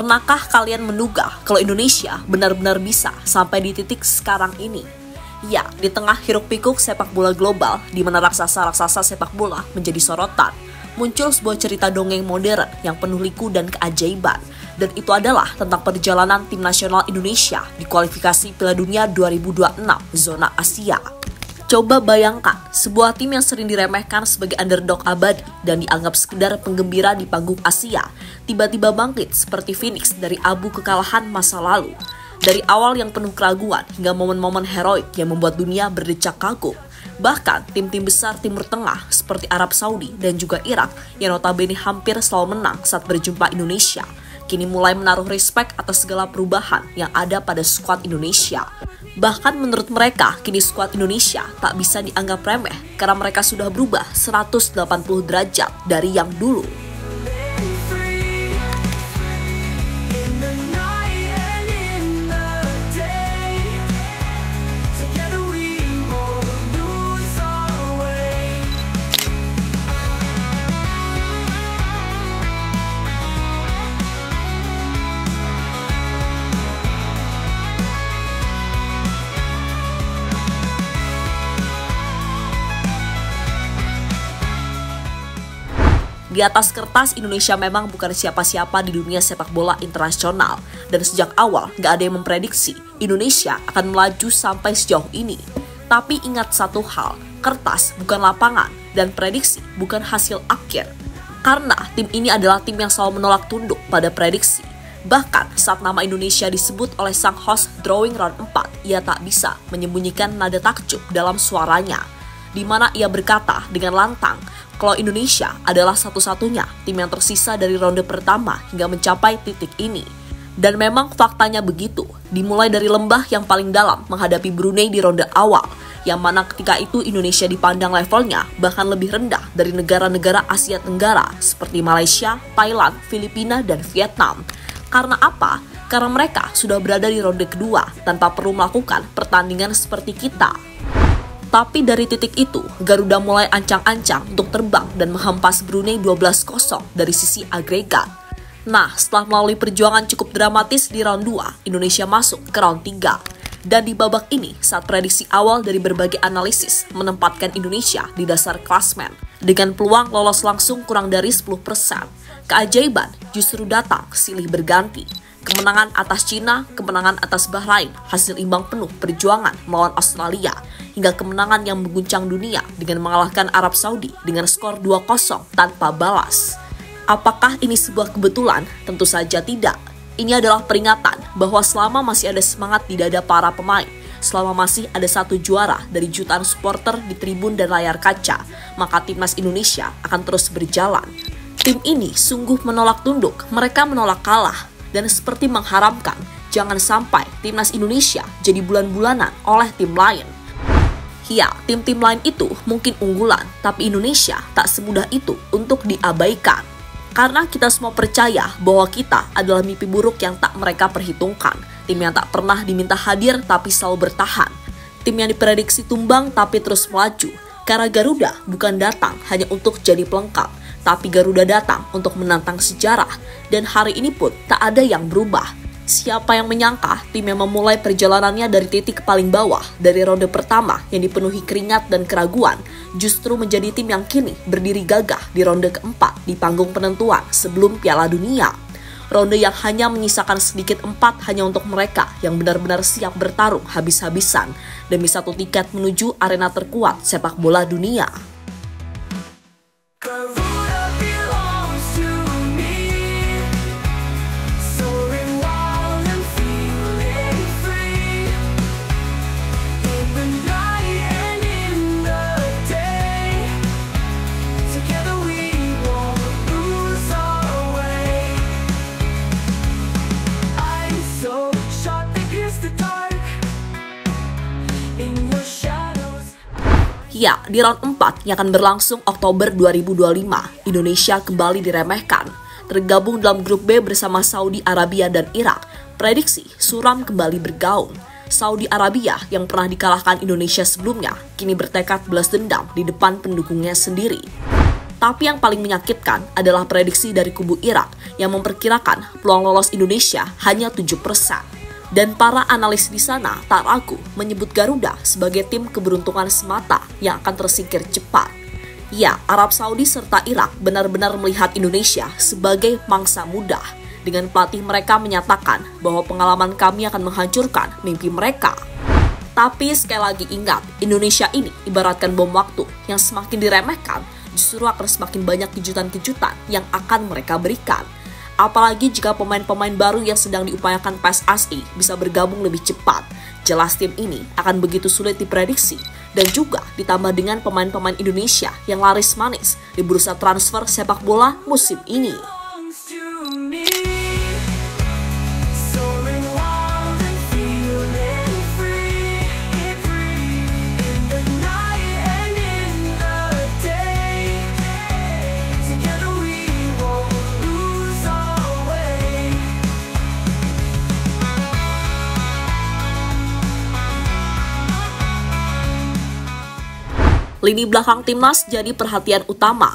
Pernahkah kalian menduga kalau Indonesia benar-benar bisa sampai di titik sekarang ini? Ya, di tengah hiruk-pikuk sepak bola global, di mana raksasa-raksasa sepak bola menjadi sorotan, muncul sebuah cerita dongeng modern yang penuh liku dan keajaiban. Dan itu adalah tentang perjalanan tim nasional Indonesia di kualifikasi Piala Dunia 2026 zona Asia. Coba bayangkan, sebuah tim yang sering diremehkan sebagai underdog abadi dan dianggap sekedar penggembira di panggung Asia, tiba-tiba bangkit seperti Phoenix dari abu kekalahan masa lalu. Dari awal yang penuh keraguan hingga momen-momen heroik yang membuat dunia berdecak kagum. Bahkan tim-tim besar Timur Tengah seperti Arab Saudi dan juga Irak yang notabene hampir selalu menang saat berjumpa Indonesia, kini mulai menaruh respek atas segala perubahan yang ada pada skuad Indonesia. Bahkan menurut mereka, kini skuad Indonesia tak bisa dianggap remeh karena mereka sudah berubah 180 derajat dari yang dulu. Di atas kertas, Indonesia memang bukan siapa-siapa di dunia sepak bola internasional. Dan sejak awal, gak ada yang memprediksi Indonesia akan melaju sampai sejauh ini. Tapi ingat satu hal, kertas bukan lapangan, dan prediksi bukan hasil akhir. Karena tim ini adalah tim yang selalu menolak tunduk pada prediksi. Bahkan saat nama Indonesia disebut oleh sang host Drawing Round 4, ia tak bisa menyembunyikan nada takjub dalam suaranya. Di mana ia berkata dengan lantang, kalau Indonesia adalah satu-satunya tim yang tersisa dari ronde pertama hingga mencapai titik ini. Dan memang faktanya begitu, dimulai dari lembah yang paling dalam menghadapi Brunei di ronde awal, yang mana ketika itu Indonesia dipandang levelnya bahkan lebih rendah dari negara-negara Asia Tenggara seperti Malaysia, Thailand, Filipina, dan Vietnam. Karena apa? Karena mereka sudah berada di ronde kedua tanpa perlu melakukan pertandingan seperti kita. Tapi dari titik itu, Garuda mulai ancang-ancang untuk terbang dan menghempas Brunei 12-0 dari sisi agregat. Nah, setelah melalui perjuangan cukup dramatis di round 2, Indonesia masuk ke round 3. Dan di babak ini, saat prediksi awal dari berbagai analisis menempatkan Indonesia di dasar klasmen, dengan peluang lolos langsung kurang dari 10%. Keajaiban justru datang silih berganti. Kemenangan atas Cina, kemenangan atas Bahrain, hasil imbang penuh perjuangan melawan Australia, hingga kemenangan yang mengguncang dunia dengan mengalahkan Arab Saudi dengan skor 2-0 tanpa balas. Apakah ini sebuah kebetulan? Tentu saja tidak. Ini adalah peringatan bahwa selama masih ada semangat di dada para pemain, selama masih ada satu juara dari jutaan supporter di tribun dan layar kaca, maka timnas Indonesia akan terus berjalan. Tim ini sungguh menolak tunduk, mereka menolak kalah, dan seperti mengharamkan jangan sampai timnas Indonesia jadi bulan-bulanan oleh tim lain. Ya, tim-tim lain itu mungkin unggulan, tapi Indonesia tak semudah itu untuk diabaikan. Karena kita semua percaya bahwa kita adalah mimpi buruk yang tak mereka perhitungkan. Tim yang tak pernah diminta hadir tapi selalu bertahan. Tim yang diprediksi tumbang tapi terus melaju. Karena Garuda bukan datang hanya untuk jadi pelengkap, tapi Garuda datang untuk menantang sejarah. Dan hari ini pun tak ada yang berubah. Siapa yang menyangka tim yang memulai perjalanannya dari titik paling bawah dari ronde pertama yang dipenuhi keringat dan keraguan justru menjadi tim yang kini berdiri gagah di ronde keempat di panggung penentuan sebelum Piala Dunia. Ronde yang hanya menyisakan sedikit empat hanya untuk mereka yang benar-benar siap bertarung habis-habisan demi satu tiket menuju arena terkuat sepak bola dunia. Ya, di round 4 yang akan berlangsung Oktober 2025, Indonesia kembali diremehkan. Tergabung dalam grup B bersama Saudi Arabia dan Irak, prediksi suram kembali bergaung. Saudi Arabia yang pernah dikalahkan Indonesia sebelumnya, kini bertekad balas dendam di depan pendukungnya sendiri. Tapi yang paling menyakitkan adalah prediksi dari kubu Irak yang memperkirakan peluang lolos Indonesia hanya 7%. Dan para analis di sana tak ragu menyebut Garuda sebagai tim keberuntungan semata yang akan tersingkir cepat. Ya, Arab Saudi serta Irak benar-benar melihat Indonesia sebagai mangsa muda. Dengan pelatih mereka menyatakan bahwa pengalaman kami akan menghancurkan mimpi mereka. Tapi sekali lagi ingat, Indonesia ini ibaratkan bom waktu yang semakin diremehkan, justru akan semakin banyak kejutan-kejutan yang akan mereka berikan. Apalagi jika pemain-pemain baru yang sedang diupayakan PSSI bisa bergabung lebih cepat. Jelas tim ini akan begitu sulit diprediksi. Dan juga ditambah dengan pemain-pemain Indonesia yang laris manis di bursa transfer sepak bola musim ini. Lini belakang timnas jadi perhatian utama.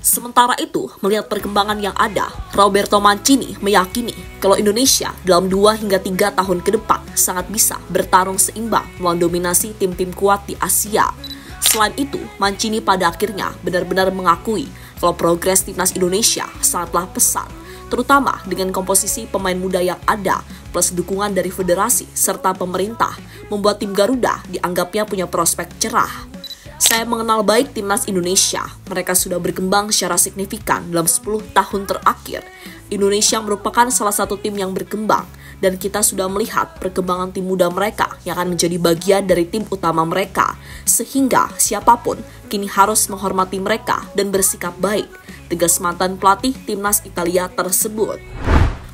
Sementara itu, melihat perkembangan yang ada, Roberto Mancini meyakini kalau Indonesia dalam 2 hingga 3 tahun ke depan sangat bisa bertarung seimbang melawan dominasi tim-tim kuat di Asia. Selain itu, Mancini pada akhirnya benar-benar mengakui kalau progres timnas Indonesia sangatlah pesat, terutama dengan komposisi pemain muda yang ada, plus dukungan dari federasi serta pemerintah, membuat tim Garuda dianggapnya punya prospek cerah. Saya mengenal baik timnas Indonesia, mereka sudah berkembang secara signifikan dalam 10 tahun terakhir. Indonesia merupakan salah satu tim yang berkembang, dan kita sudah melihat perkembangan tim muda mereka yang akan menjadi bagian dari tim utama mereka, sehingga siapapun kini harus menghormati mereka dan bersikap baik, tegas mantan pelatih timnas Italia tersebut.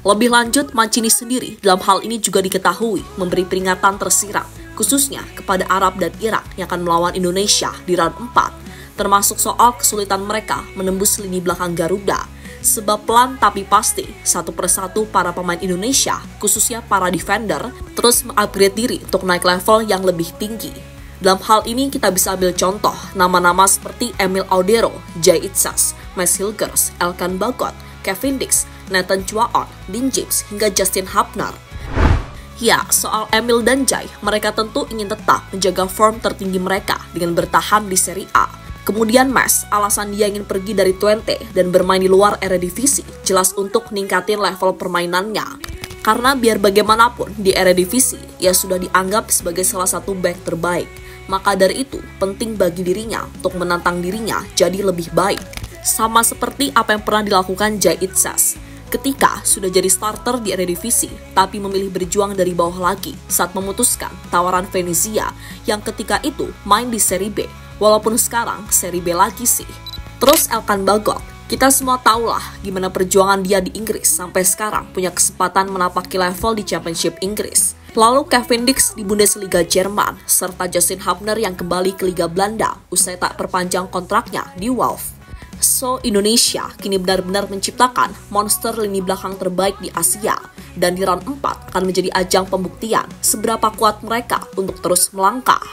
Lebih lanjut, Mancini sendiri dalam hal ini juga diketahui memberi peringatan tersirat, khususnya kepada Arab dan Irak yang akan melawan Indonesia di round 4, termasuk soal kesulitan mereka menembus lini belakang Garuda. Sebab pelan tapi pasti, satu persatu para pemain Indonesia, khususnya para defender, terus mengupgrade diri untuk naik level yang lebih tinggi. Dalam hal ini kita bisa ambil contoh nama-nama seperti Emil Audero, Jai Itzas, Mes Hilgers, Elkan Bagot, Kevin Dix, Nathan Chuaon, Dean James, hingga Justin Hubner. Ya, soal Emil dan Jai, mereka tentu ingin tetap menjaga form tertinggi mereka dengan bertahan di Serie A. Kemudian Mes, alasan dia ingin pergi dari Twente dan bermain di luar Eredivisie, jelas untuk ningkatin level permainannya. Karena biar bagaimanapun di Eredivisie, ia sudah dianggap sebagai salah satu back terbaik. Maka dari itu, penting bagi dirinya untuk menantang dirinya jadi lebih baik. Sama seperti apa yang pernah dilakukan Jai Itzas. Ketika sudah jadi starter di Eredivisie, tapi memilih berjuang dari bawah lagi saat memutuskan tawaran Venezia yang ketika itu main di Serie B, walaupun sekarang Serie B lagi sih. Terus Elkan Bagot, kita semua tahulah gimana perjuangan dia di Inggris sampai sekarang punya kesempatan menapaki level di Championship Inggris. Lalu Kevin Dix di Bundesliga Jerman, serta Justin Hubner yang kembali ke Liga Belanda usai tak perpanjang kontraknya di Wolves. So, Indonesia kini benar-benar menciptakan monster lini belakang terbaik di Asia, dan di round 4 akan menjadi ajang pembuktian seberapa kuat mereka untuk terus melangkah.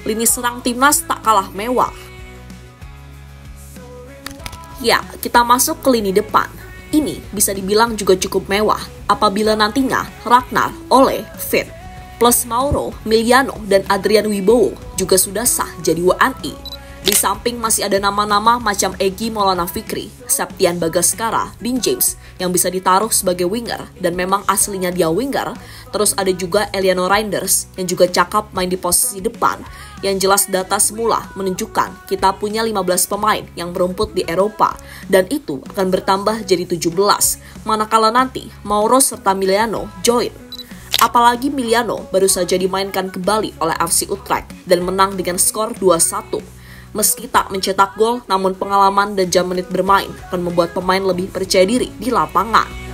Lini serang timnas tak kalah mewah. Ya, kita masuk ke lini depan. Ini bisa dibilang juga cukup mewah apabila nantinya Ragnar, Ole, fit. Plus Mauro, Miliano, dan Adrian Wibowo juga sudah sah jadi WNI. Di samping masih ada nama-nama macam Egy Maulana Fikri, Septian Bagaskara, Dean James yang bisa ditaruh sebagai winger dan memang aslinya dia winger. Terus ada juga Eliano Reinders yang juga cakap main di posisi depan. Yang jelas data semula menunjukkan kita punya 15 pemain yang berumput di Eropa dan itu akan bertambah jadi 17 manakala nanti Mauro serta Miliano join. Apalagi Miliano baru saja dimainkan kembali oleh FC Utrecht dan menang dengan skor 2-1. Meski tak mencetak gol, namun pengalaman dan jam menit bermain akan membuat pemain lebih percaya diri di lapangan.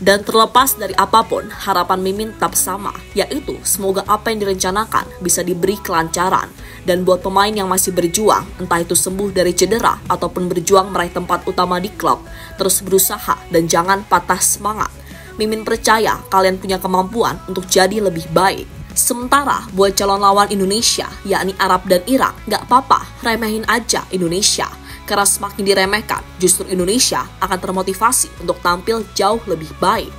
Dan terlepas dari apapun, harapan Mimin tetap sama, yaitu semoga apa yang direncanakan bisa diberi kelancaran. Dan buat pemain yang masih berjuang, entah itu sembuh dari cedera ataupun berjuang meraih tempat utama di klub, terus berusaha dan jangan patah semangat. Mimin percaya kalian punya kemampuan untuk jadi lebih baik. Sementara buat calon lawan Indonesia, yakni Arab dan Irak, nggak apa-apa, remehin aja Indonesia. Karena semakin diremehkan, justru Indonesia akan termotivasi untuk tampil jauh lebih baik.